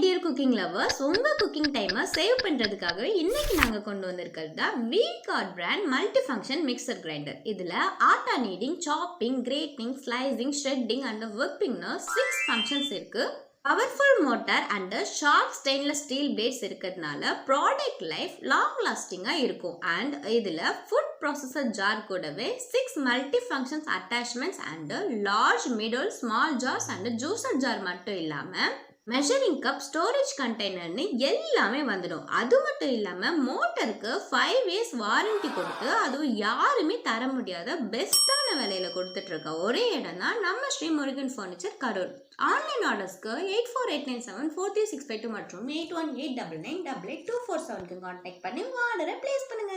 Dear cooking lovers, உங்க cooking டைமை save பண்றதுக்காக இன்னைக்கு நாங்க கொண்டு வந்திருக்கிறது தான் V-Guard brand multi function mixer grinder. இதுல atta kneading, chopping, grating, slicing, shredding and whippingனு 6 ஃபங்க்ஷன்ஸ் இருக்கு. Powerful motor and sharp stainless steel blades இருக்கிறதுனால ப்ராடக்ட் லைஃப் லாங் லாஸ்டிங்கா இருக்கும். அண்ட் இதுல ஃபுட் ப்ராசஸர் ஜார் கூடவே 6 multi functions attachments and large, middle, small jars and juicer jar மட்டும் இல்லாம measuring cup, storage கண்டெய்னர்னு எல்லாமே வந்துடும். அது மட்டும் இல்லாமல் மோட்டருக்கு 5 இயர்ஸ் வாரண்டி கொடுத்து அதுவும் யாருமே தர முடியாத பெஸ்ட்டான விலையில் கொடுத்துட்ருக்க ஒரே இடம் தான் நம்ம ஸ்ரீ முருகன் ஃபர்னிச்சர், கரூர். ஆன்லைன் ஆர்டர்ஸ்க்கு 8489743652 மற்றும் 8189988247 கான்டாக்ட் பண்ணி ஆர்டரை பிளேஸ் பண்ணுங்க.